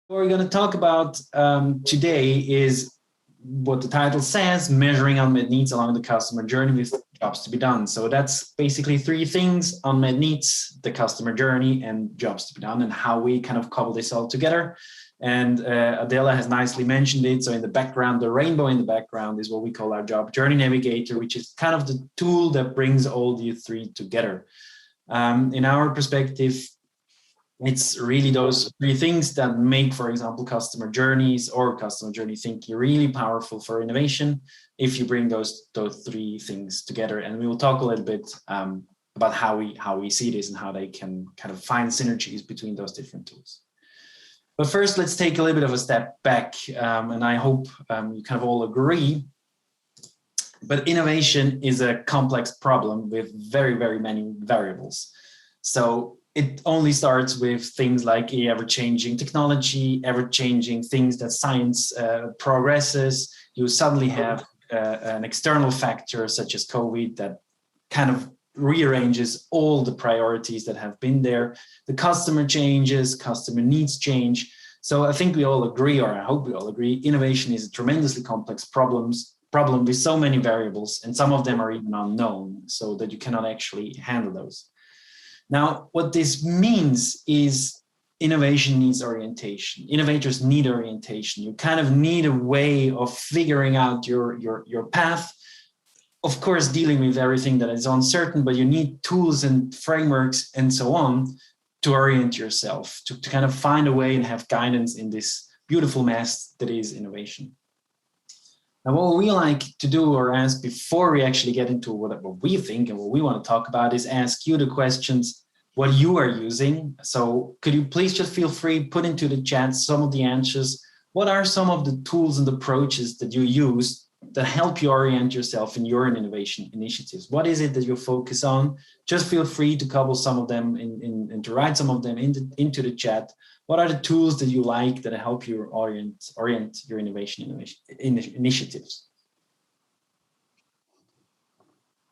What we're going to talk about today is what the title says, measuring unmet needs along the customer journey with jobs to be done. So that's basically three things: unmet needs, the customer journey, and jobs to be done, and how we kind of cobble this all together. And Adela has nicely mentioned it. So in the background, the rainbow in the background is what we call our Job Journey Navigator, which is kind of the tool that brings all the three together. In our perspective, it's really those three things that make, for example, customer journeys or customer journey thinking really powerful for innovation if you bring those three things together. And we will talk a little bit about how we see this and how they can kind of find synergies between those different tools. But first, let's take a little bit of a step back, and I hope you kind of all agree. But innovation is a complex problem with very, very many variables. So it only starts with things like ever-changing technology, ever-changing things that science progresses. You suddenly have an external factor such as COVID that kind of rearranges all the priorities that have been there. The customer changes, customer needs change. So I think we all agree, or I hope we all agree, innovation is a tremendously complex problem with so many variables, and some of them are even unknown, so that you cannot actually handle those. Now, what this means is innovation needs orientation. Innovators need orientation. You kind of need a way of figuring out your path. Of course, dealing with everything that is uncertain, but you need tools and frameworks and so on to orient yourself, to kind of find a way and have guidance in this beautiful mess that is innovation. Now, what we like to do or ask before we actually get into what we think and what we want to talk about is ask you the questions, what you are using. So could you please just feel free, put into the chat some of the answers. What are some of the tools and approaches that you use that help you orient yourself in your innovation initiatives? What is it that you focus on? Just feel free to cobble some of them and to write some of them into the chat. What are the tools that you like that help you orient your innovation initiatives?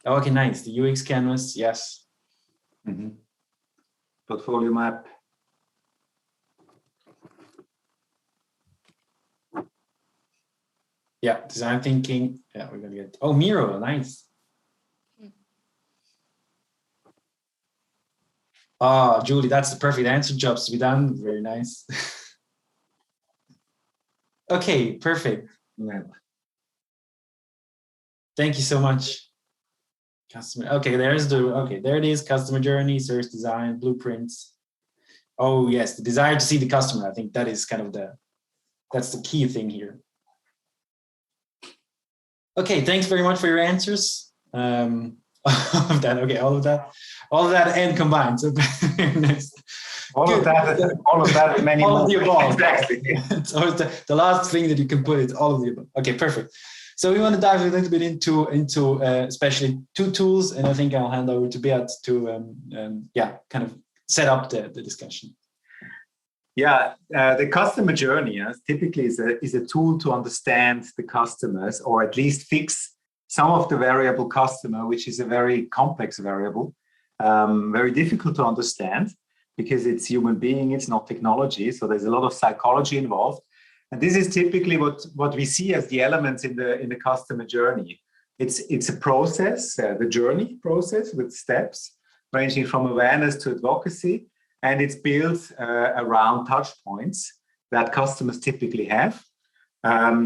Okay, nice. The UX canvas, yes. Mm-hmm. Portfolio map. Yeah, design thinking. Yeah, we're gonna get. Oh, Miro, nice. Oh, Julie, that's the perfect answer. Jobs to be done. Very nice. Okay, perfect. Thank you so much. Customer. Okay, there it is. Customer journey, search design, blueprints. Oh yes, the desire to see the customer. I think that is kind of that's the key thing here. Okay, thanks very much for your answers. All of that. Okay, all of that, and combined. So next. All of that, many all more. Of the above. Exactly. It's always the last thing that you can put. It's all of the above. Okay, perfect. So we want to dive a little bit into especially two tools, and I think I'll hand over to Beat to kind of set up the discussion. Yeah, the customer journey typically is a tool to understand the customers, or at least fix some of the variable customer, which is a very complex variable, very difficult to understand because it's human being, it's not technology. So there's a lot of psychology involved. And this is typically what we see as the elements in the customer journey. It's a process, the journey process with steps ranging from awareness to advocacy, and it's built around touch points that customers typically have.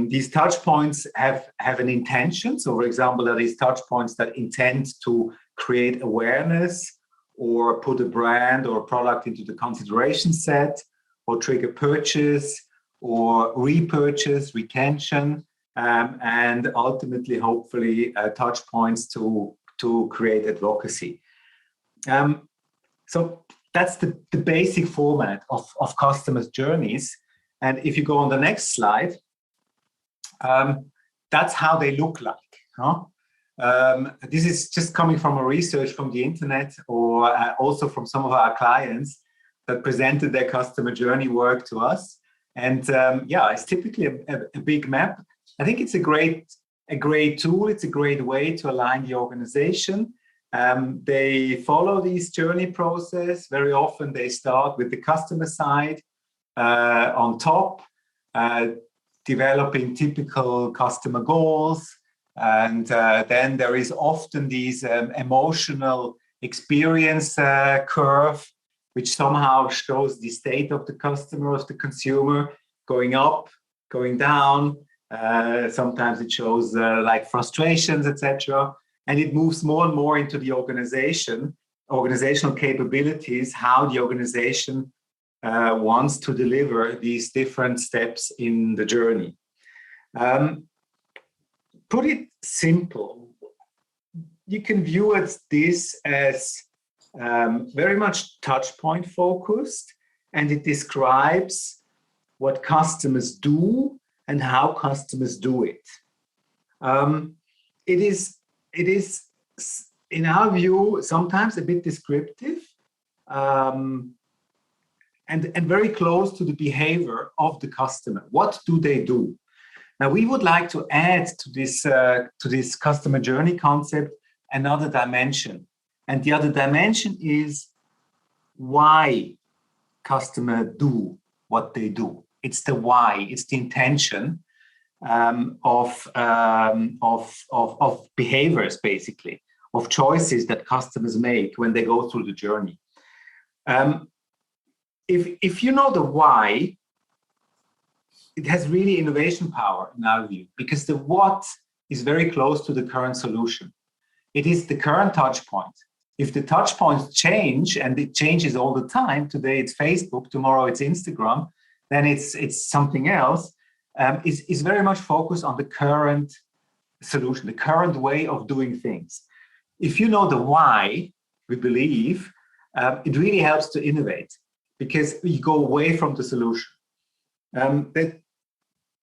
These touch points have an intention. So, for example, there is touch points that intend to create awareness or put a brand or a product into the consideration set, or trigger purchase, or repurchase, retention, and ultimately, hopefully, touch points to create advocacy. So that's the basic format of customers' journeys. And if you go on the next slide, that's how they look like. This is just coming from a research from the internet, or also from some of our clients that presented their customer journey work to us. And it's typically a big map. I think it's a great tool. It's a great way to align the organization. They follow this journey process. Very often they start with the customer side, on top, developing typical customer goals. And then there is often these emotional experience curve, which somehow shows the state of the customer, of the consumer, going up, going down. Sometimes it shows like frustrations, etc. And it moves more and more into the organizational capabilities, how the organization wants to deliver these different steps in the journey. Put it simple, you can view this as very much touch point focused, and it describes what customers do and how customers do it. It is, in our view, sometimes a bit descriptive and very close to the behavior of the customer. What do they do? Now, we would like to add to this customer journey concept another dimension. And the other dimension is why customers do what they do. It's the why, it's the intention of behaviors, basically, of choices that customers make when they go through the journey. If you know the why, it has really innovation power in our view, because the what is very close to the current solution. It is the current touch point. If the touch points change, and it changes all the time, today it's Facebook, tomorrow it's Instagram, then it's something else, is very much focused on the current solution, the current way of doing things. If you know the why, we believe, it really helps to innovate, because you go away from the solution. There are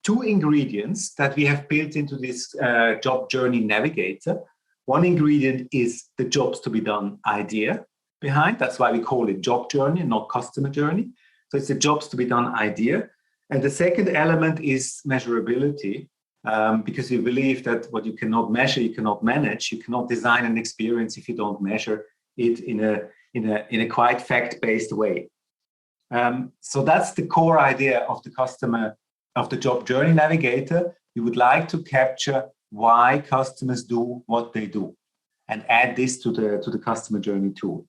two ingredients that we have built into this Job Journey Navigator. One ingredient is the jobs to be done idea behind. That's why we call it Job Journey, not Customer Journey. So it's the jobs to be done idea. And the second element is measurability, because we believe that what you cannot measure, you cannot manage. You cannot design an experience if you don't measure it in a quite fact-based way. So that's the core idea of the Job Journey Navigator. We would like to capture why customers do what they do and add this to the customer journey tool.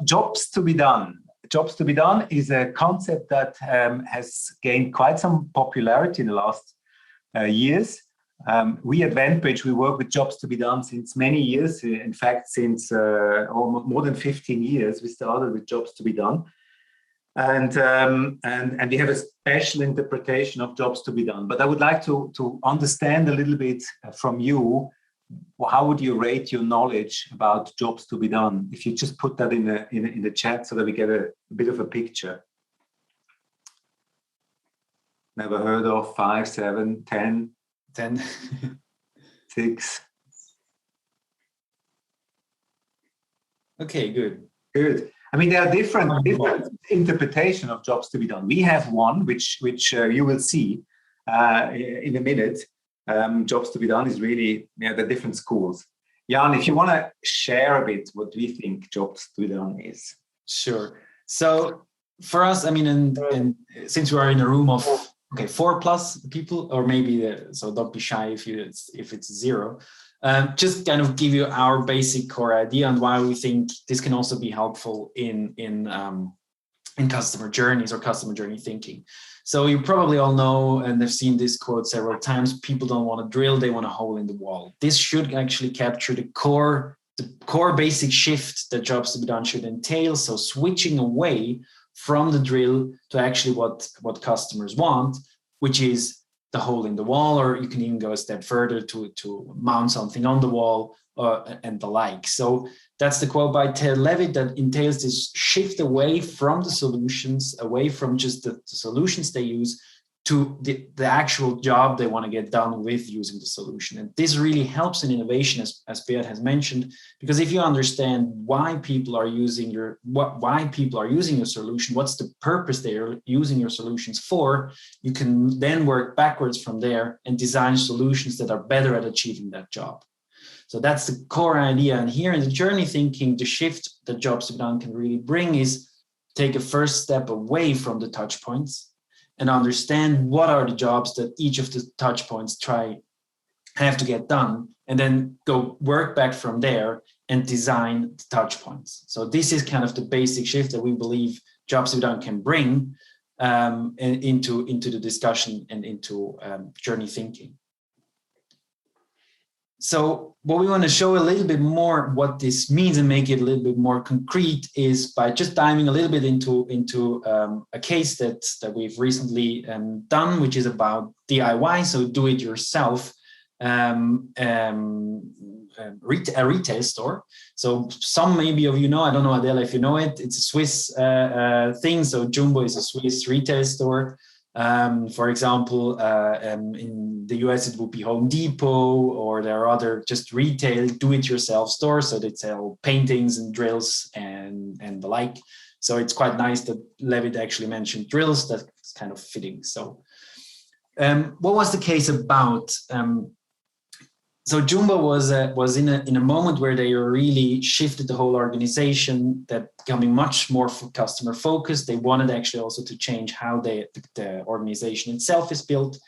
Jobs to be done. Jobs to be done is a concept that has gained quite some popularity in the last years. We at Vanbridge, we work with jobs to be done since many years. In fact, since almost more than 15 years, we started with jobs to be done. And we have a special interpretation of jobs to be done. But I would like to understand a little bit from you, how would you rate your knowledge about jobs to be done? If you just put that in the chat so that we get a bit of a picture. Never heard of, 5, 7, 10. 10. 6. Okay, good. Good. I mean, there are different interpretation of jobs to be done. We have one, which you will see in a minute. Jobs to be done is really, the different schools. Yann, if you want to share a bit what we think jobs to be done is. Sure. So for us, I mean, and since we are in a room of 4+ people, or maybe so don't be shy if it's 0. Just kind of give you our basic core idea and why we think this can also be helpful in customer journeys or customer journey thinking. So you probably all know and have seen this quote several times: people don't want to drill, they want a hole in the wall. This should actually capture the core basic shift that jobs to be done should entail. So switching away from the drill to actually what customers want, which is the hole in the wall, or you can even go a step further to mount something on the wall and the like. So that's the quote by Ted Levitt that entails this shift away from the solutions, away from just the solutions they use, to the actual job they want to get done with using the solution. And this really helps in innovation, as Beat has mentioned, because if you understand why people are using your solution, what's the purpose they are using your solutions for, you can then work backwards from there and design solutions that are better at achieving that job. So that's the core idea. And here in the journey thinking, the shift that jobs to be done can really bring is take a first step away from the touch points and understand what are the jobs that each of the touch points have to get done, and then go work back from there and design the touch points. So this is kind of the basic shift that we believe Jobs to be Done can bring into the discussion and into journey thinking. So what we want to show a little bit more what this means and make it a little bit more concrete is by just diving a little bit into a case that we've recently done, which is about DIY, so do it yourself, a retail store. So some maybe of you know, I don't know, Adela, if you know it, it's a Swiss thing. So Jumbo is a Swiss retail store. For example, in the US, it would be Home Depot, or there are other just retail do-it-yourself stores. So they sell paintings and drills and the like. So it's quite nice that Levitt actually mentioned drills. That's kind of fitting. So what was the case about? So Jumbo was in a moment where they really shifted the whole organization, that becoming much more customer focused. They wanted actually also to change how the organization itself is built,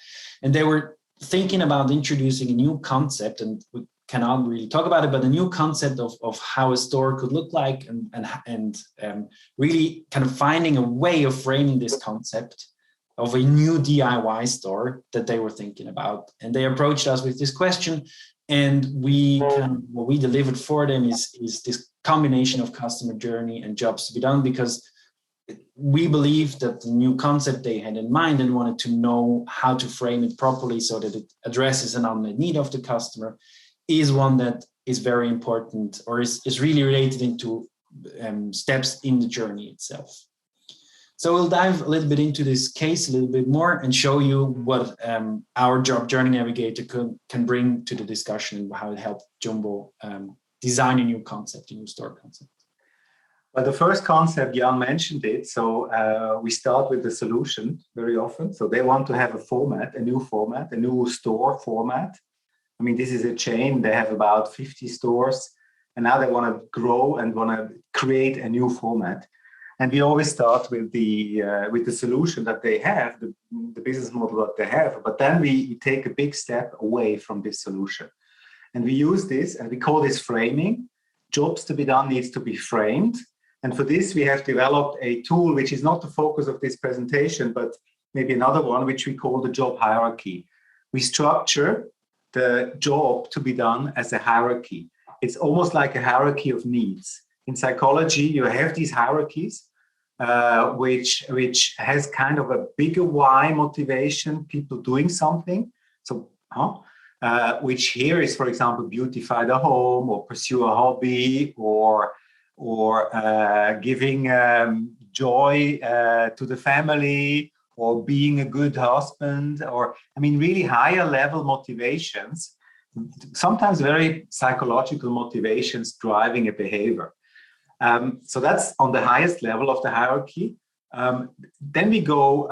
and they were thinking about introducing a new concept. And we cannot really talk about it, but a new concept of how a store could look like, and really kind of finding a way of framing this concept of a new DIY store that they were thinking about. And they approached us with this question, and what we delivered for them is this combination of customer journey and jobs to be done, because we believe that the new concept they had in mind and wanted to know how to frame it properly so that it addresses an unmet need of the customer is one that is very important, or is really related into steps in the journey itself. So we'll dive a little bit into this case a little bit more and show you what our Job Journey Navigator can bring to the discussion, and how it helped Jumbo design a new concept, a new store concept. Well, the first concept, Jan mentioned it. So we start with the solution very often. So they want to have a new store format. I mean, this is a chain. They have about 50 stores, and now they want to grow and want to create a new format. And we always start with the solution that they have, the business model that they have. But then we take a big step away from this solution, and we use this, and we call this framing. Jobs to be done needs to be framed, and for this we have developed a tool which is not the focus of this presentation, but maybe another one, which we call the job hierarchy. We structure the job to be done as a hierarchy. It's almost like a hierarchy of needs. In psychology, you have these hierarchies, which has kind of a bigger why motivation, people doing something. So, which here is, for example, beautify the home, or pursue a hobby, or giving joy to the family, or being a good husband, or, I mean, really higher level motivations, sometimes very psychological motivations driving a behavior. So that's on the highest level of the hierarchy. Then we go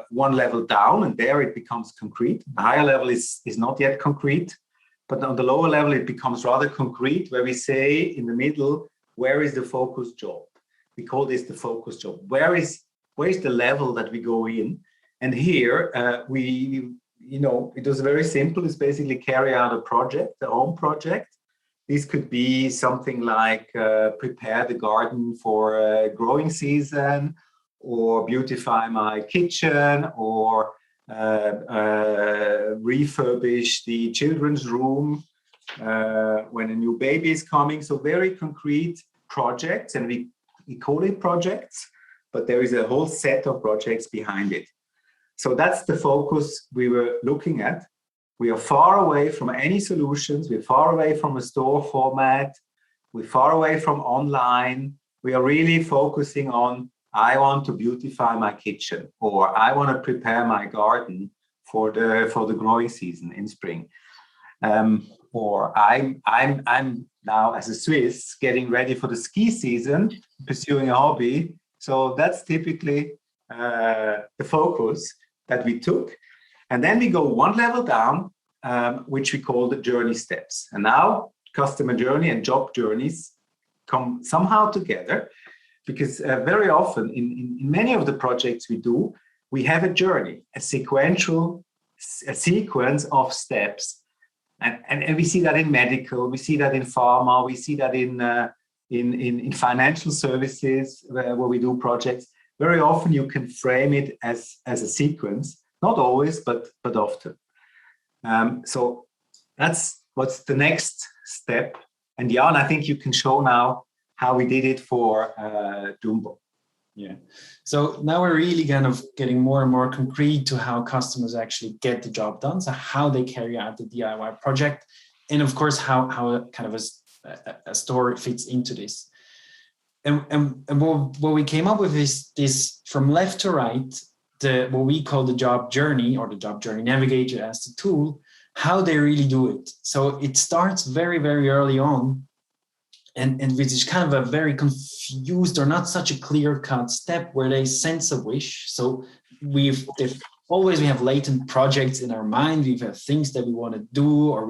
one level down, and there it becomes concrete. The higher level is not yet concrete, but on the lower level it becomes rather concrete, where we say in the middle, where is the focus job? We call this the focus job. Where is the level that we go in? And here it was very simple. It's basically carry out a project, a home project. This could be something like prepare the garden for a growing season, or beautify my kitchen, or refurbish the children's room when a new baby is coming. So very concrete projects, and we call it projects, but there is a whole set of projects behind it. So that's the focus we were looking at. We are far away from any solutions. We're far away from a store format. We're far away from online. We are really focusing on, I want to beautify my kitchen, or I want to prepare my garden for the growing season in spring. Or I'm now, as a Swiss, getting ready for the ski season, pursuing a hobby. So that's typically the focus that we took. And then we go one level down, which we call the journey steps. And now customer journey and job journeys come somehow together. because very often in many of the projects we do, we have a journey, a sequence of steps. And we see that in medical, we see that in pharma, we see that in financial services where we do projects. Very often you can frame it as a sequence, not always, but often. So that's what's the next step. And Yann, I think you can show now how we did it for Jumbo. Yeah. So now we're really kind of getting more and more concrete to how customers actually get the job done. So how they carry out the DIY project, and of course how kind of a store fits into this. And what we came up with is this from left to right, what we call the Job Journey, or the Job Journey Navigator as the tool, how they really do it. So it starts very, very early on, and which is kind of a very confused or not such a clear-cut step where they sense a wish. So we have latent projects in our mind. We have things that we want to do, or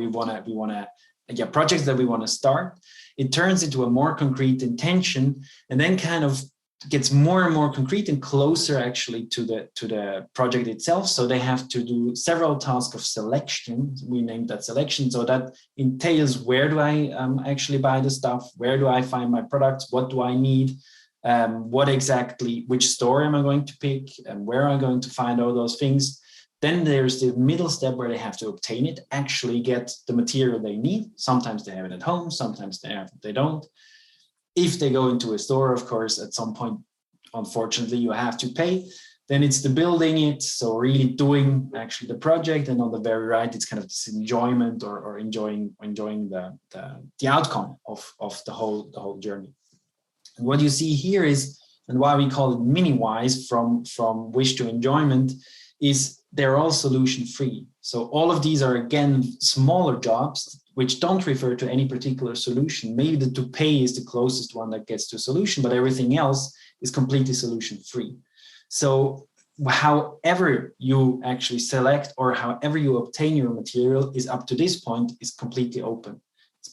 projects that we want to start. It turns into a more concrete intention, and then kind of gets more and more concrete and closer actually to the project itself. So they have to do several tasks of selection. We named that selection. So that entails, where do I actually buy the stuff? Where do I find my products? What do I need? Which store am I going to pick? And where am I going to find all those things? Then there's the middle step where they have to obtain it, actually get the material they need. Sometimes they have it at home, sometimes they don't. If they go into a store, of course, at some point, unfortunately, you have to pay. Then it's the building it, so really doing actually the project. And on the very right, it's kind of this enjoyment or enjoying the outcome of the whole journey. And what you see here is, and why we call it mini whys from wish to enjoyment, is they're all solution free. So all of these are, again, smaller jobs which don't refer to any particular solution. Maybe the to pay is the closest one that gets to a solution, but everything else is completely solution free. So however you actually select or however you obtain your material is up to this point is completely open.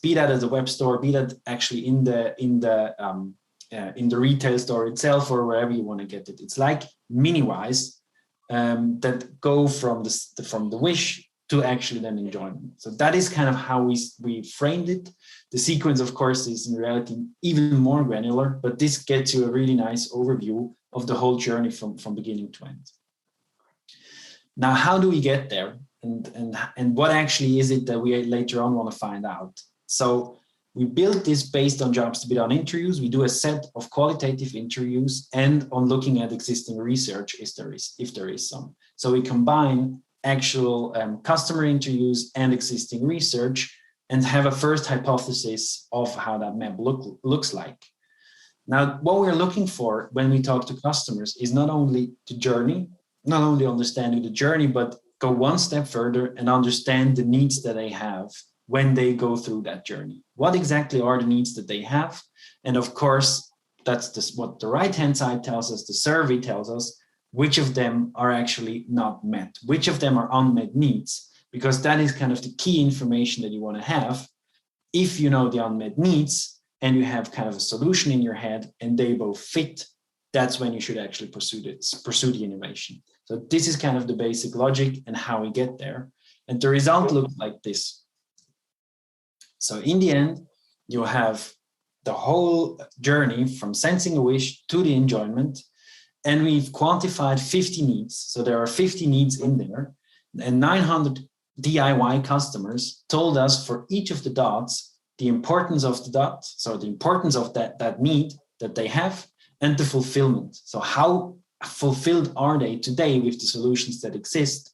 Be that as a web store, be that actually in the retail store itself, or wherever you want to get it. It's like mini whys that go from the wish to actually then enjoyment. So that is kind of how we framed it. The sequence, of course, is in reality even more granular, but this gets you a really nice overview of the whole journey from beginning to end. Now, how do we get there? And what actually is it that we later on want to find out? So we built this based on jobs to be done interviews. We do a set of qualitative interviews and on looking at existing research if there is some. So we combine actual customer interviews and existing research and have a first hypothesis of how that map looks like. Now, what we're looking for when we talk to customers is not only the journey, not only understanding the journey, but go one step further and understand the needs that they have when they go through that journey. What exactly are the needs that they have? And of course, that's what the right-hand side tells us, the survey tells us, which of them are actually not met, which of them are unmet needs, because that is kind of the key information that you want to have. If you know the unmet needs and you have kind of a solution in your head and they both fit, that's when you should actually pursue the innovation. So this is kind of the basic logic and how we get there. And the result looks like this. So in the end, you have the whole journey from sensing a wish to the enjoyment. And we've quantified 50 needs. So there are 50 needs in there. And 900 DIY customers told us for each of the dots, the importance of the dot, so the importance of that need that they have, and the fulfillment. So how fulfilled are they today with the solutions that exist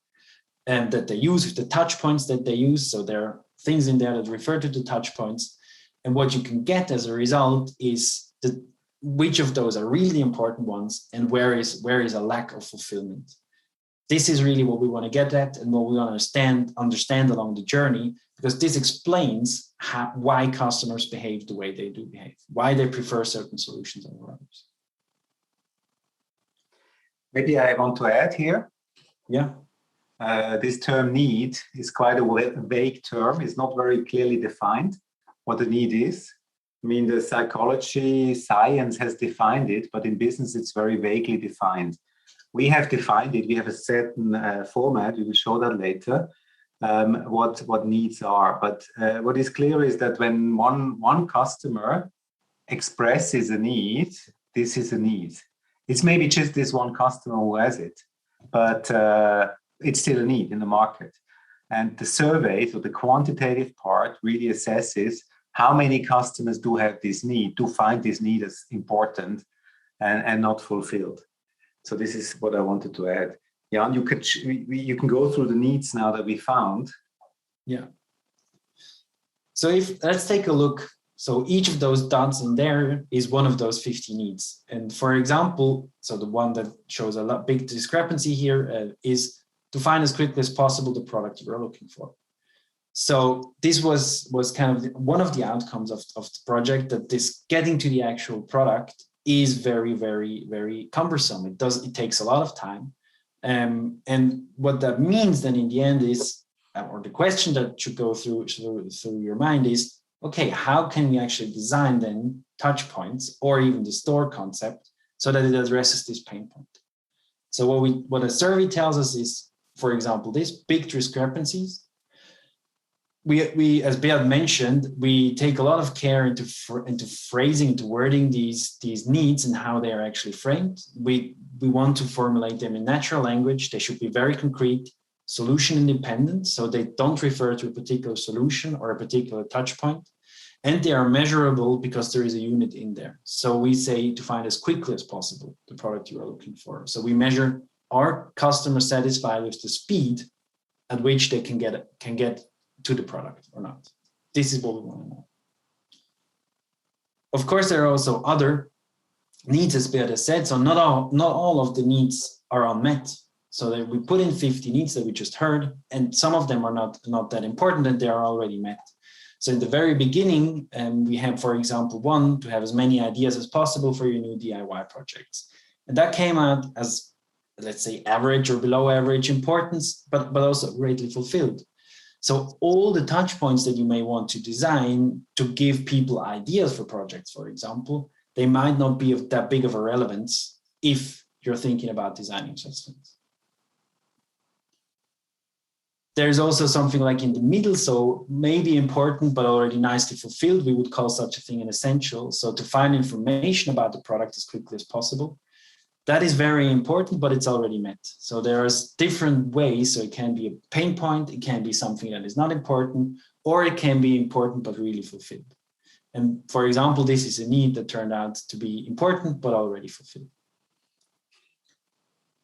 and that they use, with the touch points that they use. So there are things in there that refer to the touch points. And what you can get as a result is which of those are really important ones and where is a lack of fulfillment. This is really what we want to get at and what we want to understand along the journey, because this explains why customers behave the way they do behave, why they prefer certain solutions over others. Maybe I want to add here. Yeah. This term need is quite a vague term. It's not very clearly defined what the need is. I mean, the psychology science has defined it, but in business, it's very vaguely defined. We have defined it. We have a certain format. We will show that later, what needs are. But what is clear is that when one customer expresses a need, this is a need. It's maybe just this one customer who has it, but it's still a need in the market. And the survey, so the quantitative part, really assesses how many customers do have this need, do find this need as important and not fulfilled. So this is what I wanted to add. Jan, you can go through the needs now that we found. Yeah. So let's take a look. So each of those dots in there is one of those 50 needs. And for example, so the one that shows a big discrepancy here is to find as quickly as possible the product you're looking for. So this was kind of one of the outcomes of the project, that this getting to the actual product is very, very, very cumbersome. It takes a lot of time. And what that means then in the end is, or the question that should go through your mind is, okay, how can we actually design then touch points or even the store concept so that it addresses this pain point? So what a survey tells us is, for example, these big discrepancies. We, as Beat mentioned, we take a lot of care into phrasing, into wording these needs and how they are actually framed. We want to formulate them in natural language. They should be very concrete, solution independent, so they don't refer to a particular solution or a particular touch point. And they are measurable because there is a unit in there. So we say to find as quickly as possible the product you are looking for. So we measure, are customers satisfied with the speed at which they can get to the product or not? This is what we want to know. Of course, there are also other needs, as Beat said. So not all of the needs are unmet. So that we put in 50 needs that we just heard, and some of them are not that important and they are already met. So in the very beginning, we have, for example, one, to have as many ideas as possible for your new DIY projects. And that came out as, let's say, average or below average importance, but also greatly fulfilled. So all the touch points that you may want to design to give people ideas for projects, for example, they might not be of that big of a relevance if you're thinking about designing such things. There's also something like in the middle, so maybe important, but already nicely fulfilled. We would call such a thing an essential. So to find information about the product as quickly as possible. That is very important, but it's already met. So there's different ways. So it can be a pain point, it can be something that is not important, or it can be important, but really fulfilled. And for example, this is a need that turned out to be important, but already fulfilled.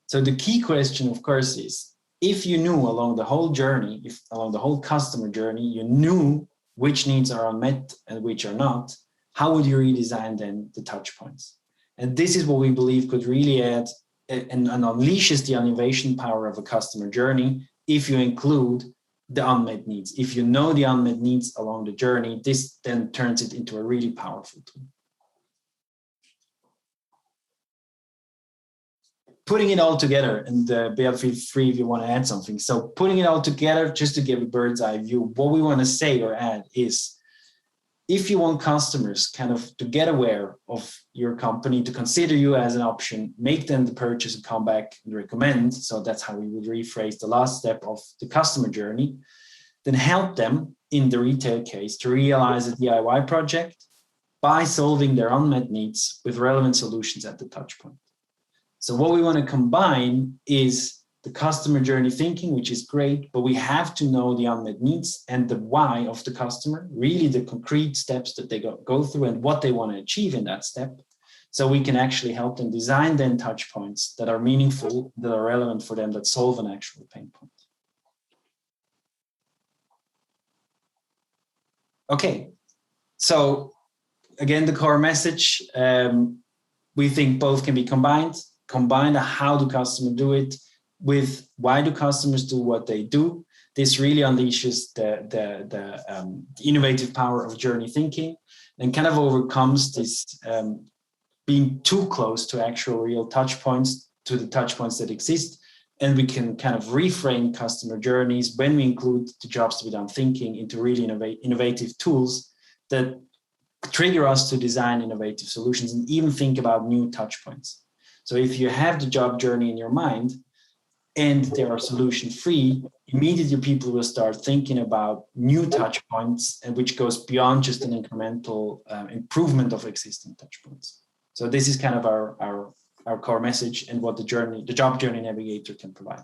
So the key question, of course, is if you knew along the whole journey, along the whole customer journey, you knew which needs are unmet and which are not, how would you redesign then the touch points? And this is what we believe could really add and unleashes the innovation power of a customer journey if you include the unmet needs. If you know the unmet needs along the journey, this then turns it into a really powerful tool. Putting it all together, and Beat, feel free if you want to add something. So putting it all together, just to give a bird's eye view, what we want to say or add is, if you want customers kind of to get aware of your company, to consider you as an option, make them the purchase and come back and recommend. So that's how we would rephrase the last step of the customer journey. Then help them in the retail case to realize a DIY project by solving their unmet needs with relevant solutions at the touch point. So what we want to combine is the customer journey thinking, which is great, but we have to know the unmet needs and the why of the customer, really the concrete steps that they go through and what they want to achieve in that step. So we can actually help them design then touch points that are meaningful, that are relevant for them, that solve an actual pain point. Okay, so again, the core message, we think both can be combined. Combine the how do customers do it with why do customers do what they do. This really unleashes the innovative power of journey thinking and kind of overcomes this being too close to actual real touch points, to the touch points that exist. And we can kind of reframe customer journeys when we include the jobs to be done thinking into really innovative tools that trigger us to design innovative solutions and even think about new touch points. So if you have the job journey in your mind and they are solution free, immediately people will start thinking about new touch points, and which goes beyond just an incremental improvement of existing touch points. So this is kind of our core message and what the Job Journey Navigator can provide.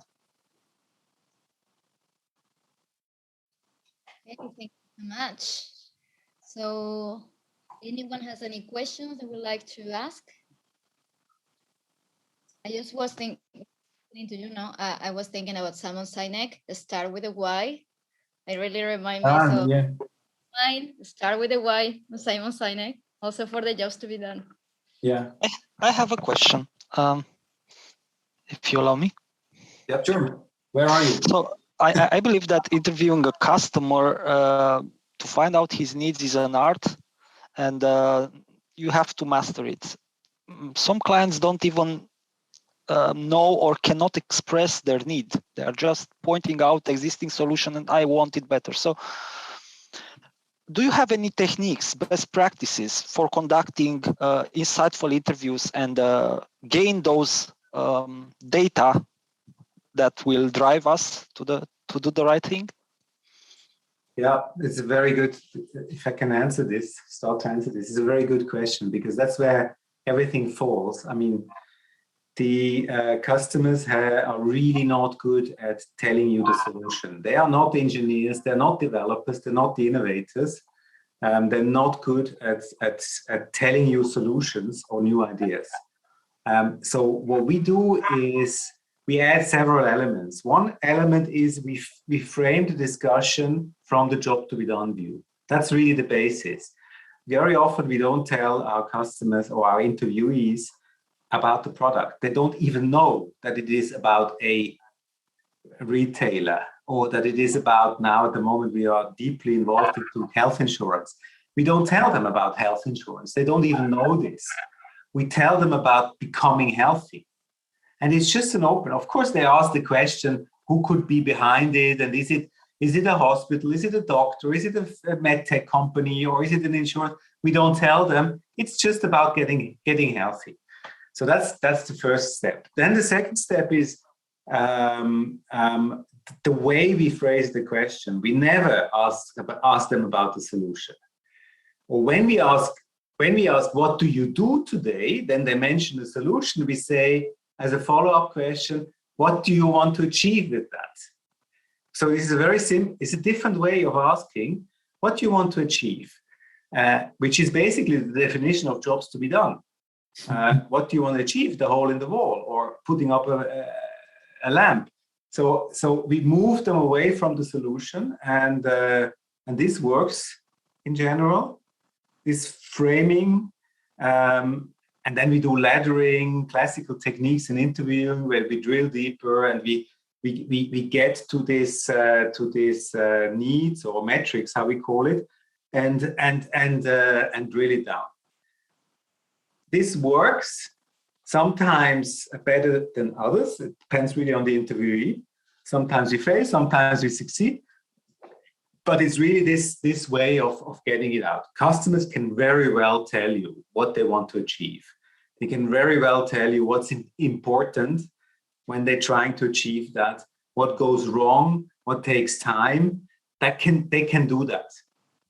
Okay, thank you so much. So anyone has any questions they would like to ask? I just was thinking to I was thinking about Simon Sinek, start with a why. It really reminds me of mine, start with a why, Simon Sinek, also for the jobs to be done. Yeah. I have a question. If you allow me. Yeah, sure. Where are you? So I believe that interviewing a customer to find out his needs is an art, and you have to master it. Some clients don't even know or cannot express their need. They are just pointing out existing solution and I want it better. So do you have any techniques, best practices for conducting insightful interviews and gain those data that will drive us to do the right thing? Yeah, it's a very good, if I can start to answer this, it's a very good question, because that's where everything falls. I mean, the customers are really not good at telling you the solution. They are not engineers, they're not developers, they're not the innovators. They're not good at telling you solutions or new ideas. So what we do is we add several elements. One element is we frame the discussion from the job to be done view. That's really the basis. Very often we don't tell our customers or our interviewees about the product. They don't even know that it is about a retailer, or that it is about, now at the moment we are deeply involved into health insurance. We don't tell them about health insurance. They don't even know this. We tell them about becoming healthy. And it's just an open, of course they ask the question, who could be behind it? And is it a hospital? Is it a doctor? Is it a med tech company? Or is it an insurance? We don't tell them. It's just about getting healthy. So that's the first step. Then the second step is the way we phrase the question. We never ask them about the solution. Or when we ask, what do you do today? Then they mention the solution. We say, as a follow-up question, what do you want to achieve with that? So this is a very simple, it's a different way of asking, what do you want to achieve? Which is basically the definition of jobs to be done. What do you want to achieve? The hole in the wall, or putting up a lamp. So we move them away from the solution, and this works in general. This framing, and then we do laddering, classical techniques in interviewing, where we drill deeper and we get to this needs or metrics, how we call it, and drill it down. This works sometimes better than others. It depends really on the interviewee. Sometimes we fail, sometimes we succeed. But it's really this way of getting it out. Customers can very well tell you what they want to achieve. They can very well tell you what's important when they're trying to achieve that, what goes wrong, what takes time. They can do that.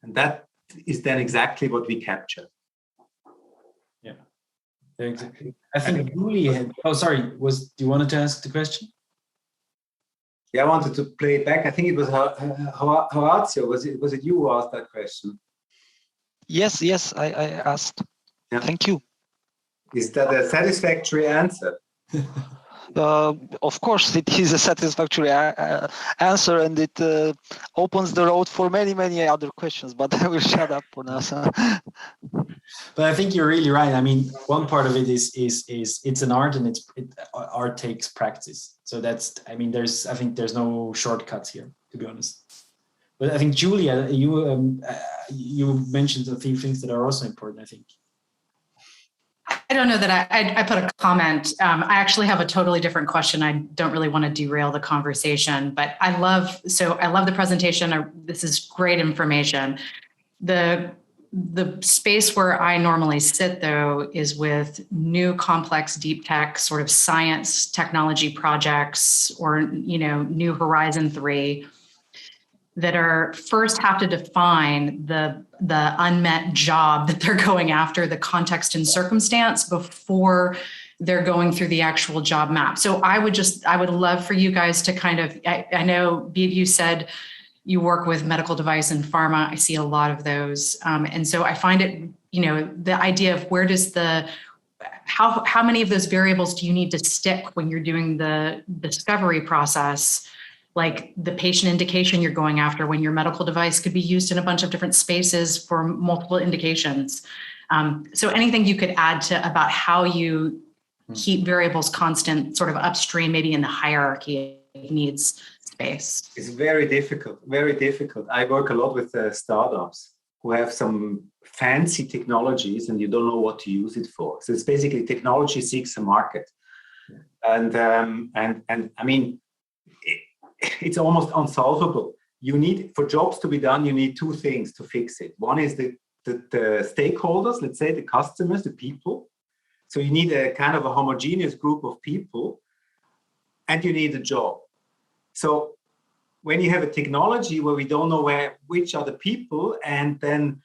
And that is then exactly what we capture. Exactly. I think Julie had, do you want to ask the question? Yeah, I wanted to play it back. I think it was Horatio. Was it you who asked that question? Yes, I asked. Yeah. Thank you. Is that a satisfactory answer? Of course, it is a satisfactory answer, and it opens the road for many other questions. But I will shut up for now. But I think you're really right. I mean, one part of it is it's an art, and art takes practice. So I think there's no shortcuts here, to be honest. But I think Julia, you mentioned a few things that are also important, I think. I don't know that I put a comment. I actually have a totally different question. I don't really want to derail the conversation, but I love the presentation. This is great information. The the space where I normally sit, though, is with new complex deep tech sort of science technology projects, or, new Horizon 3, that are first have to define the unmet job that they're going after, the context and circumstance, before they're going through the actual job map. So I would love for you guys to kind of, I know you said you work with medical device and pharma. I see a lot of those. And so I find it, the idea of where does how many of those variables do you need to stick when you're doing the discovery process? Like the patient indication you're going after, when your medical device could be used in a bunch of different spaces for multiple indications. So anything you could add to about how you keep variables constant sort of upstream, maybe in the hierarchy of needs space? It's very difficult, very difficult. I work a lot with startups who have some fancy technologies and you don't know what to use it for. So it's basically technology seeks a market. And I mean, it's almost unsolvable. You need, for jobs to be done, you need two things to fix it. One is the stakeholders, let's say the customers, the people. So you need a kind of a homogeneous group of people, and you need a job. So when you have a technology where we don't know which are the people, and then,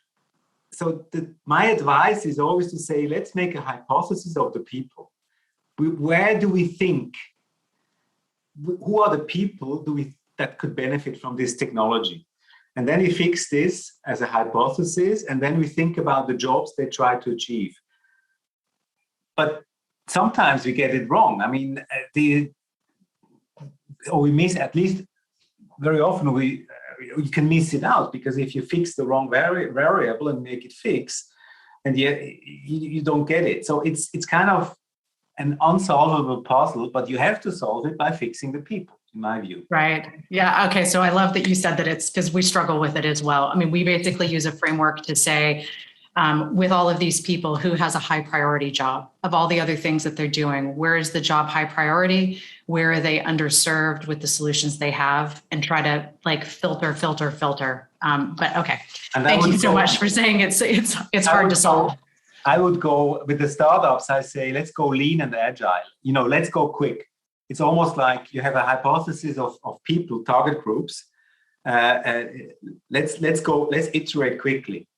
my advice is always to say, let's make a hypothesis of the people. Where do we think? Who are the people that could benefit from this technology? And then we fix this as a hypothesis, and then we think about the jobs they try to achieve. But sometimes we get it wrong. I mean, we miss, at least very often you can miss it out, because if you fix the wrong variable and make it fix, and you don't get it. So it's kind of an unsolvable puzzle, but you have to solve it by fixing the people, in my view. Right. Yeah. Okay. So I love that you said that, it's because we struggle with it as well. I mean, we basically use a framework to say, with all of these people, who has a high priority job of all the other things that they're doing? Where is the job high priority? Where are they underserved with the solutions they have? And try to filter. But okay. Thank you so much for saying it's hard to solve. I would go with the startups. I say, let's go lean and agile. Let's go quick. It's almost like you have a hypothesis of people, target groups. Let's iterate quickly.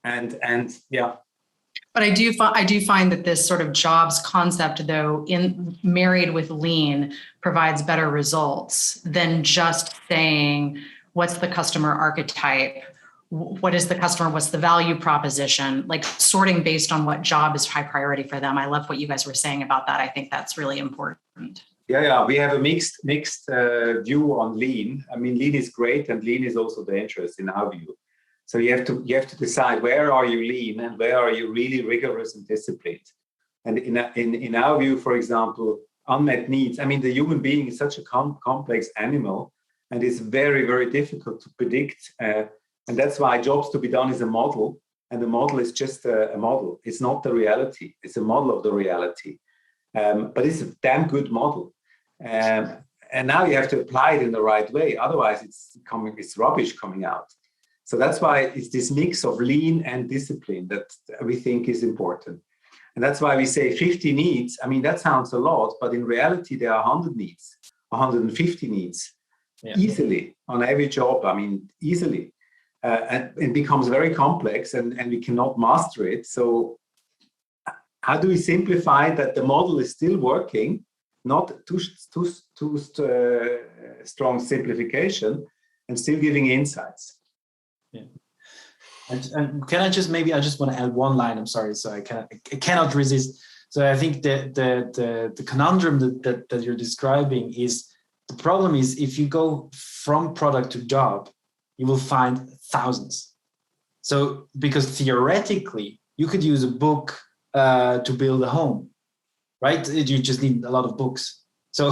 And yeah. But I do find that this sort of jobs concept, though, married with lean, provides better results than just saying, what's the customer archetype? What is the customer? What's the value proposition? Like sorting based on what job is high priority for them. I love what you guys were saying about that. I think that's really important. Yeah. We have a mixed view on lean. I mean, lean is great, and lean is also dangerous in our view. So you have to decide, where are you lean and where are you really rigorous and disciplined. And in our view, for example, unmet needs. I mean, the human being is such a complex animal, and it's very, very difficult to predict. And that's why jobs to be done is a model, and the model is just a model. It's not the reality. It's a model of the reality, but it's a damn good model. And now you have to apply it in the right way. Otherwise, it's rubbish coming out. So that's why it's this mix of lean and discipline that we think is important. And that's why we say 50 needs. I mean, that sounds a lot, but in reality, there are 100 needs, 150 needs, easily on every job. I mean, easily. And it becomes very complex, and we cannot master it. So how do we simplify that the model is still working, not too strong simplification, and still giving insights? Yeah. And can I just want to add one line? I'm sorry, so I cannot resist. So I think the conundrum that you're describing is, the problem is, if you go from product to job, you will find thousands. So because theoretically you could use a book to build a home, right? You just need a lot of books. So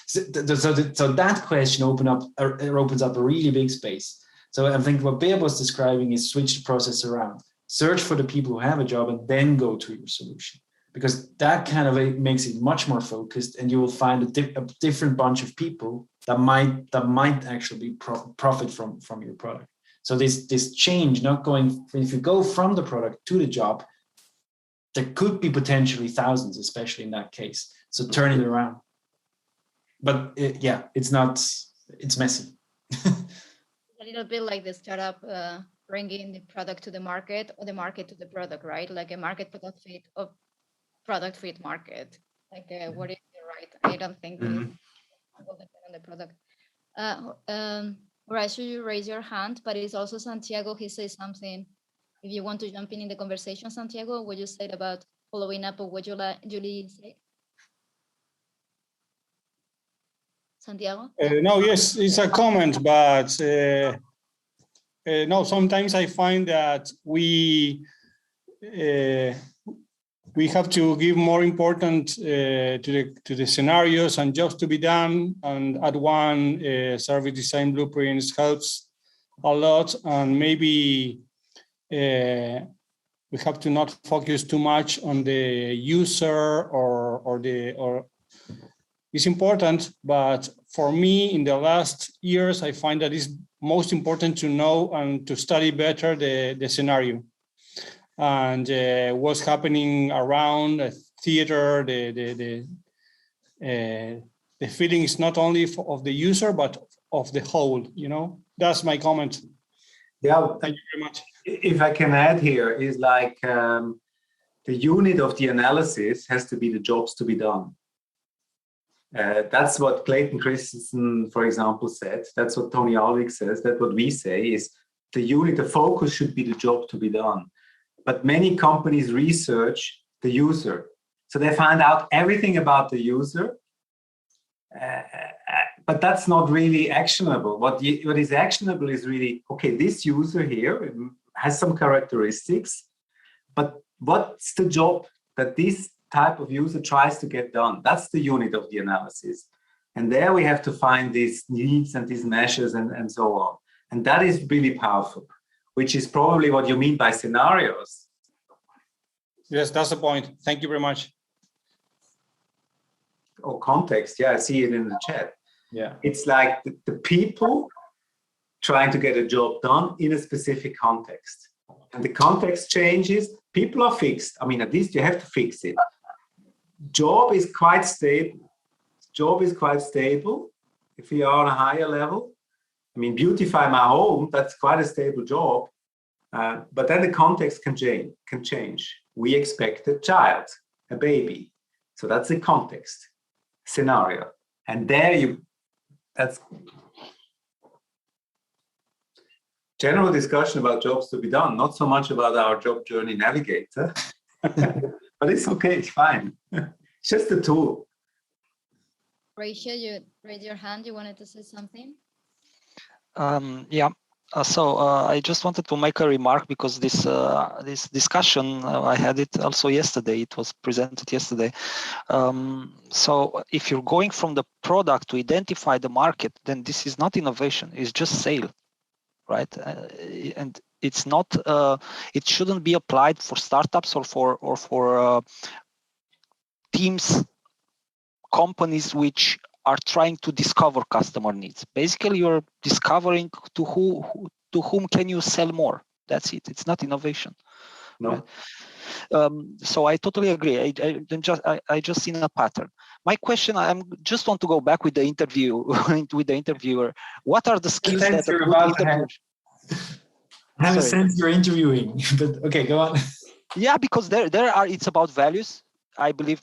that question opens up a really big space. So I think what Bea was describing is switch the process around. Search for the people who have a job and then go to your solution, because that kind of makes it much more focused, and you will find a different bunch of people that might actually profit from your product. So this change, not going, if you go from the product to the job, there could be potentially thousands, especially in that case. So turn it around. But it's messy. A little bit like the startup bringing the product to the market, or the market to the product, right? Like a market product fit market. Like what is the right? I don't think it will depend on the product. Horacio, you raise your hand, but it's also Santiago. He says something. If you want to jump in the conversation, Santiago, what you said about following up on what Julie said. Santiago? No, yes, it's a comment, but no, sometimes I find that we have to give more importance to the scenarios and jobs to be done, and add one service design blueprints helps a lot, and maybe we have to not focus too much on the user or it's important, but for me, in the last years, I find that it's most important to know and to study better the scenario and what's happening around the theater, the feelings not only of the user, but of the whole, That's my comment. Yeah, thank you very much. If I can add here, is like the unit of the analysis has to be the jobs to be done. That's what Clayton Christensen, for example, said. That's what Tony Alvik says. That's what we say is the unit, the focus should be the job to be done. But many companies research the user. So they find out everything about the user, but that's not really actionable. What is actionable is really, okay, this user here has some characteristics, but what's the job that this type of user tries to get done? That's the unit of the analysis. And there we have to find these needs and these measures and so on. And that is really powerful, which is probably what you mean by scenarios. Yes, that's the point. Thank you very much. Or context, yeah, I see it in the chat. Yeah, it's like the people trying to get a job done in a specific context. And the context changes, people are fixed. I mean, at least you have to fix it. Job is quite stable. If we are on a higher level. I mean, beautify my home, that's quite a stable job. But then the context can change. We expect a child, a baby. So that's the context scenario. And that's general discussion about jobs to be done, not so much about our Job Journey Navigator. But it's okay, it's fine. It's just a tool. Rachel, you raised your hand. You wanted to say something? Yeah. So I just wanted to make a remark because this discussion, I had it also yesterday. It was presented yesterday. So if you're going from the product to identify the market, then this is not innovation. It's just sale, right? And it's not. It shouldn't be applied for startups or for teams, companies which are trying to discover customer needs. Basically, you're discovering to whom can you sell more. That's it. It's not innovation. No. Right? So I totally agree. I just seen a pattern. My question, I just want to go back with the interview with the interviewer. What are the skills that a good interviewer? I have a sense you're interviewing, but okay, go on. Yeah, because there are. It's about values. I believe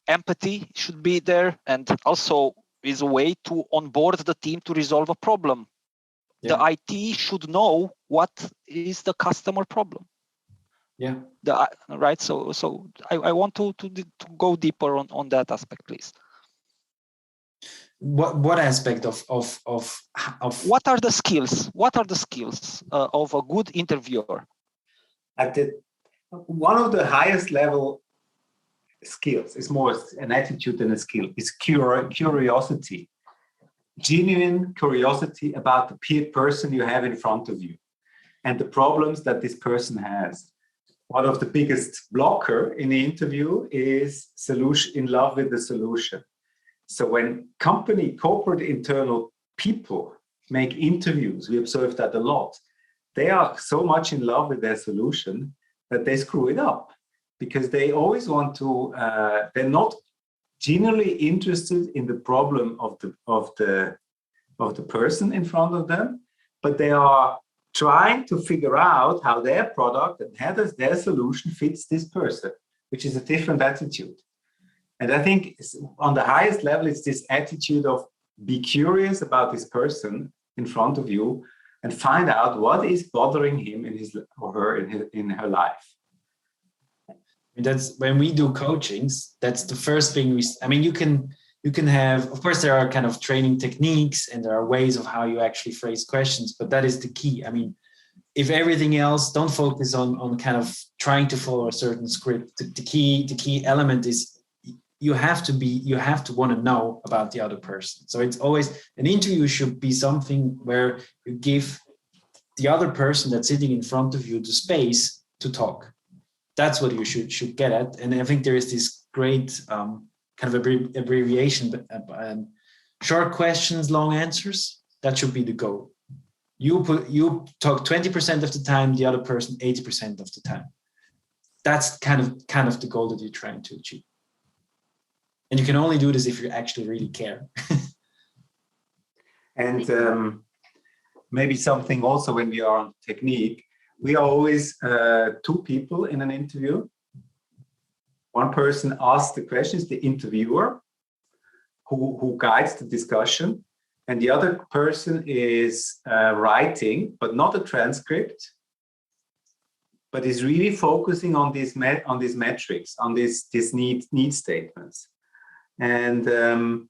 empathy should be there, and also is a way to onboard the team to resolve a problem. Yeah. The IT should know what is the customer problem. Yeah. Right. So I want to go deeper on that aspect, please. What aspect of what are the skills? What are the skills of a good interviewer? One of the highest level skills is more an attitude than a skill. It's curiosity, genuine curiosity about the person you have in front of you and the problems that this person has. One of the biggest blocker in the interview is in love with the solution. So when corporate internal people make interviews, we observe that a lot. they are so much in love with their solution that they screw it up, because they always want to, they're not genuinely interested in the problem of the person in front of them, but they are trying to figure out how their product and how their solution fits this person, which is a different attitude. And I think on the highest level, it's this attitude of be curious about this person in front of you and find out what is bothering him in his or her in her life. That's when we do coachings, that's the first thing you can have, of course, there are kind of training techniques and there are ways of how you actually phrase questions, but that is the key. I mean, if everything else, don't focus on kind of trying to follow a certain script. The key element is you have to want to know about the other person. So it's always, an interview should be something where you give the other person that's sitting in front of you the space to talk. That's what you should get at. And I think there is this great kind of abbreviation, short questions, long answers. That should be the goal. You talk 20% of the time, the other person 80% of the time. That's kind of the goal that you're trying to achieve. And you can only do this if you actually really care. And maybe something also when we are on technique, we are always two people in an interview. One person asks the questions, the interviewer, who guides the discussion, and the other person is writing, but not a transcript, but is really focusing on these metrics, on these need statements. And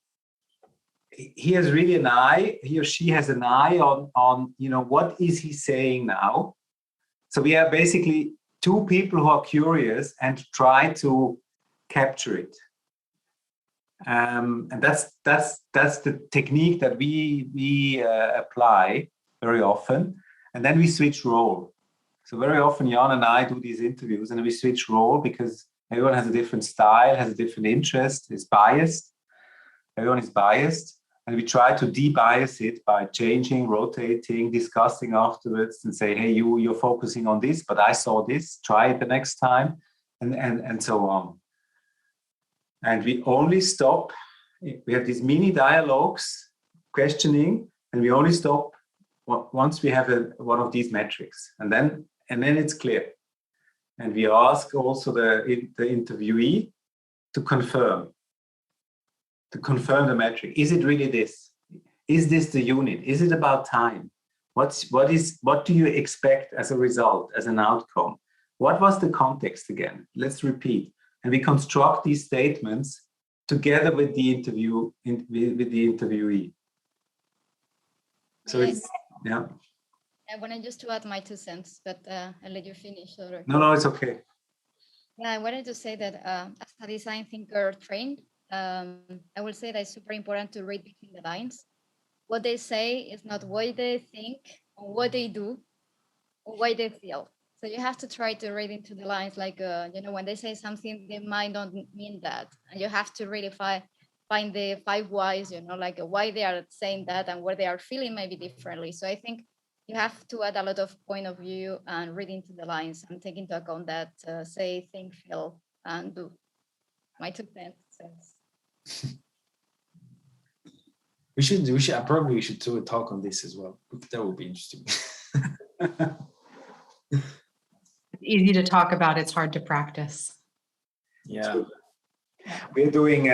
he has really an eye, he or she has an eye on what is he saying now. So we are basically two people who are curious and try to capture it. And that's the technique that we apply very often. And then we switch role. So very often Yann and I do these interviews and we switch role because everyone has a different style, has a different interest, is biased. Everyone is biased. And we try to de-bias it by changing, rotating, discussing afterwards and say, hey, you're focusing on this, but I saw this, try it the next time, and so on. And we only stop, we have these mini dialogues, questioning, and we only stop once we have one of these metrics. And then it's clear. And we ask also the interviewee to confirm the metric. Is it really this? Is this the unit? Is it about time? What do you expect as a result, as an outcome? What was the context again? Let's repeat. And we construct these statements together with the interviewee. So it's, yeah. I wanted just to add my 2 cents, but I'll let you finish. No, it's okay. Yeah, I wanted to say that as a design thinker trained, I will say that it's super important to read between the lines. What they say is not what they think or what they do or what they feel. So you have to try to read into the lines, like, when they say something, they might not mean that. And you have to really find the 5 whys, like why they are saying that and what they are feeling maybe differently. So I think you have to add a lot of point of view and read into the lines and take into account that say, think, feel, and do. My 2 cents. We should do a talk on this as well. That would be interesting. It's easy to talk about, it's hard to practice. Yeah. We are doing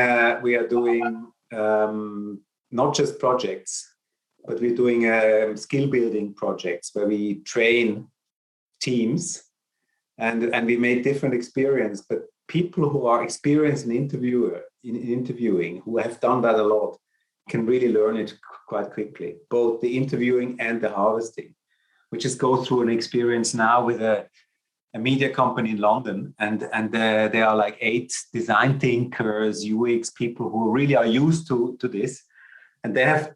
not just projects, but we're doing skill building projects where we train teams and we make different experience, but people who are experienced in interviewing, who have done that a lot, can really learn it quite quickly, both the interviewing and the harvesting. We just go through an experience now with a media company in London, and there are like 8 design thinkers, UX people who really are used to this. And they have,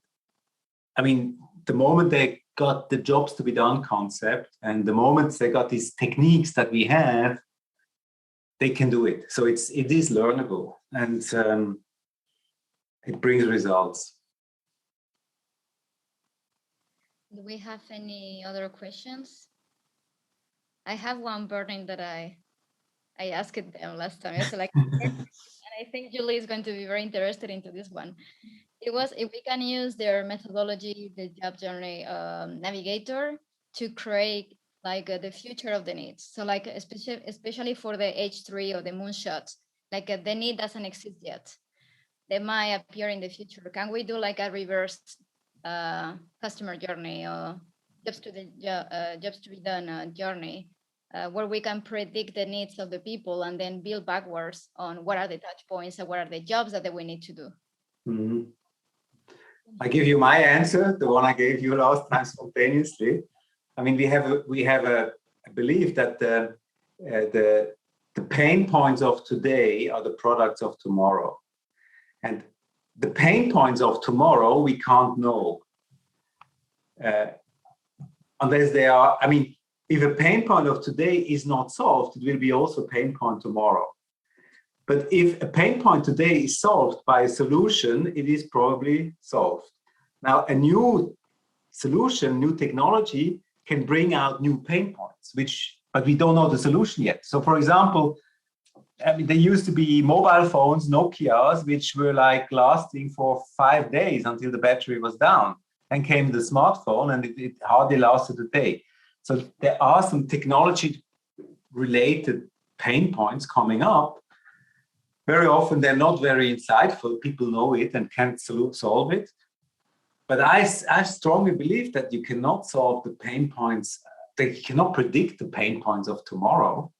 the moment they got the jobs to be done concept, and the moment they got these techniques that we have, they can do it. So it is learnable, and it brings results. Do we have any other questions? I have one burning that I asked them last time. It's like, and I think Julie is going to be very interested into this one. It was if we can use their methodology, the Job Journey Navigator, to create like the future of the needs. So like especially for the H3 or the moonshots, like the need doesn't exist yet. They might appear in the future. Can we do like a reverse customer journey or jobs to be done journey, where we can predict the needs of the people and then build backwards on what are the touch points and what are the jobs that we need to do? Mm-hmm. I give you my answer, the one I gave you last time spontaneously. I mean, we have a belief that the pain points of today are the products of tomorrow, and the pain points of tomorrow we can't know unless they are. I mean, if a pain point of today is not solved, it will be also a pain point tomorrow. But if a pain point today is solved by a solution, it is probably solved. Now, a new solution, new technology can bring out new pain points, but we don't know the solution yet. So, for example, I mean, there used to be mobile phones, Nokias, which were like lasting for 5 days until the battery was down. Then came the smartphone, and it hardly lasted a day. So there are some technology-related pain points coming up. Very often they're not very insightful. People know it and can't solve it. But I strongly believe that you cannot solve the pain points, that you cannot predict the pain points of tomorrow,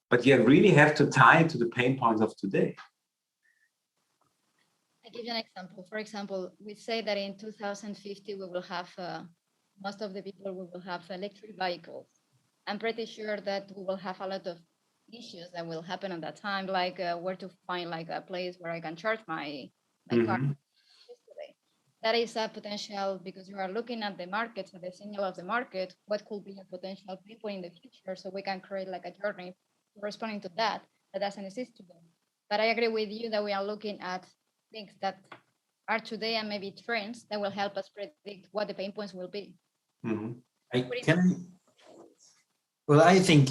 but you really have to tie it to the pain points of today. I'll give you an example. For example, we say that in 2050, we will have, most of the people will have electric vehicles. I'm pretty sure that we will have a lot of issues that will happen at that time, like where to find like a place where I can charge my car. That is a potential, because you are looking at the market, so the signal of the market, what could be a potential people in the future, so we can create like a journey corresponding to that doesn't exist today. But I agree with you that we are looking at things that are today and maybe trends that will help us predict what the pain points will be. I think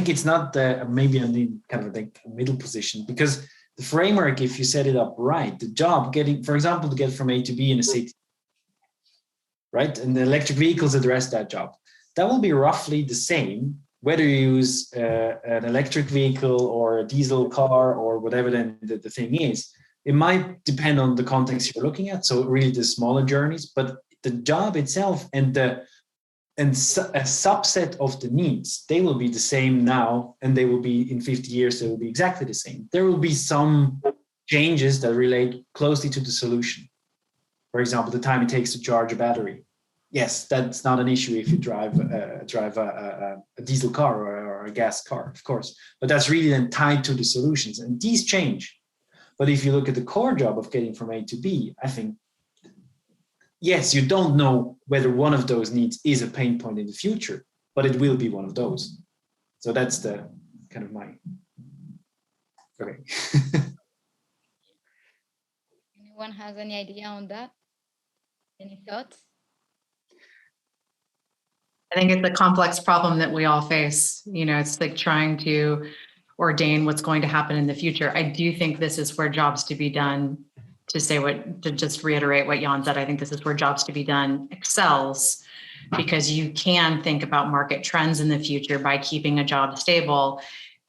it's not maybe in the kind of like middle position, because the framework, if you set it up right, the job getting, for example, to get from A to B in a city, right? And the electric vehicles address that job. That will be roughly the same, whether you use an electric vehicle or a diesel car or whatever then the thing is. It might depend on the context you're looking at. So really the smaller journeys, but the job itself and a subset of the needs, they will be the same now, and they will be in 50 years, they will be exactly the same. There will be some changes that relate closely to the solution. For example, the time it takes to charge a battery. Yes, that's not an issue if you drive a diesel car or a gas car, of course, but that's really then tied to the solutions, and these change. But if you look at the core job of getting from A to B, I think, yes, you don't know whether one of those needs is a pain point in the future, but it will be one of those. So that's the kind of my, okay. Anyone has any idea on that? Any thoughts? I think it's a complex problem that we all face. You know, it's like trying to ordain what's going to happen in the future. I do think this is where jobs to be done, to just reiterate what Yann said, I think this is where jobs to be done excels, because you can think about market trends in the future by keeping a job stable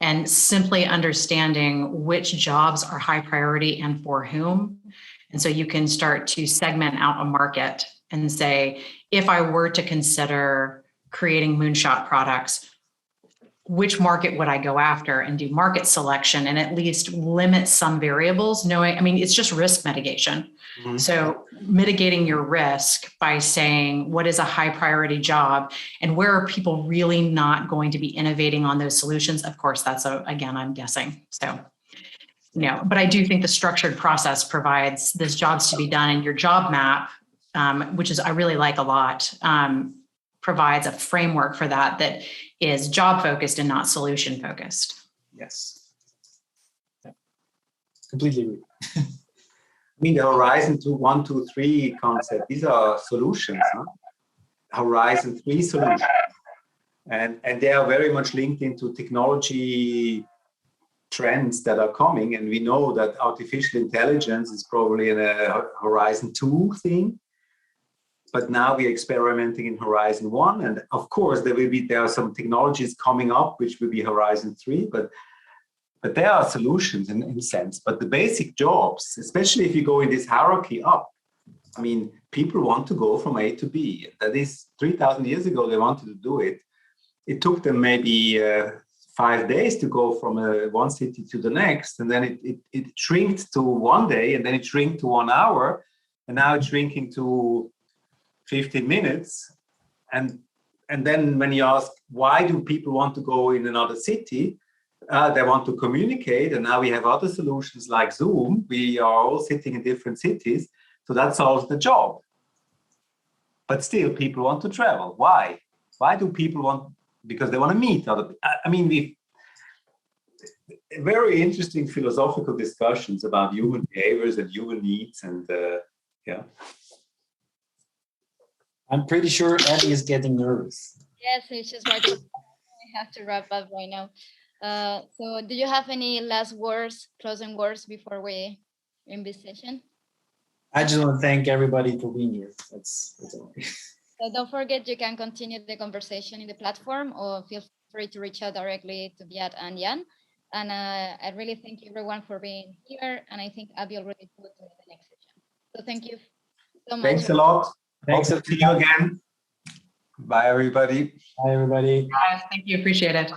and simply understanding which jobs are high priority and for whom. And so you can start to segment out a market and say, if I were to consider creating moonshot products, which market would I go after, and do market selection and at least limit some variables, knowing, I mean, it's just risk mitigation. Mm-hmm. So mitigating your risk by saying, what is a high priority job and where are people really not going to be innovating on those solutions? Of course, again, I'm guessing. So, no, but I do think the structured process provides this jobs to be done, and your job map, which is, I really like a lot, provides a framework for that is job focused and not solution focused. Yes. Yeah. Completely agree. I mean, the Horizon 2, 1, 2, 3 concept, these are solutions, huh? Horizon 3 solutions. And they are very much linked into technology trends that are coming. And we know that artificial intelligence is probably in a Horizon 2 thing. But now we're experimenting in Horizon 1. And of course, there are some technologies coming up, which will be Horizon 3. But there are solutions in a sense. But the basic jobs, especially if you go in this hierarchy up, I mean, people want to go from A to B. That is 3,000 years ago, they wanted to do it. It took them maybe 5 days to go from one city to the next. And then it shrinked to 1 day, and then it shrinked to 1 hour. And now it's shrinking to 15 minutes. And then when you ask, why do people want to go in another city? They want to communicate. And now we have other solutions like Zoom. We are all sitting in different cities. So that solves the job. But still, people want to travel. Why? Why do people want? Because they want to meet other people. I mean, very interesting philosophical discussions about human behaviors and human needs. And yeah. I'm pretty sure Ellie is getting nervous. Yes, it's just right. I have to wrap up right now. So do you have any last words, closing words before we end this session? I just want to thank everybody for being here. That's all. So don't forget, you can continue the conversation in the platform, or feel free to reach out directly to Beat and Yann. And I really thank everyone for being here. And I think Abby already put to the next session. So thank you so much. Thanks a lot. Thanks. Hope to see you again. Bye, everybody. Bye, everybody. Bye. Thank you. Appreciate it.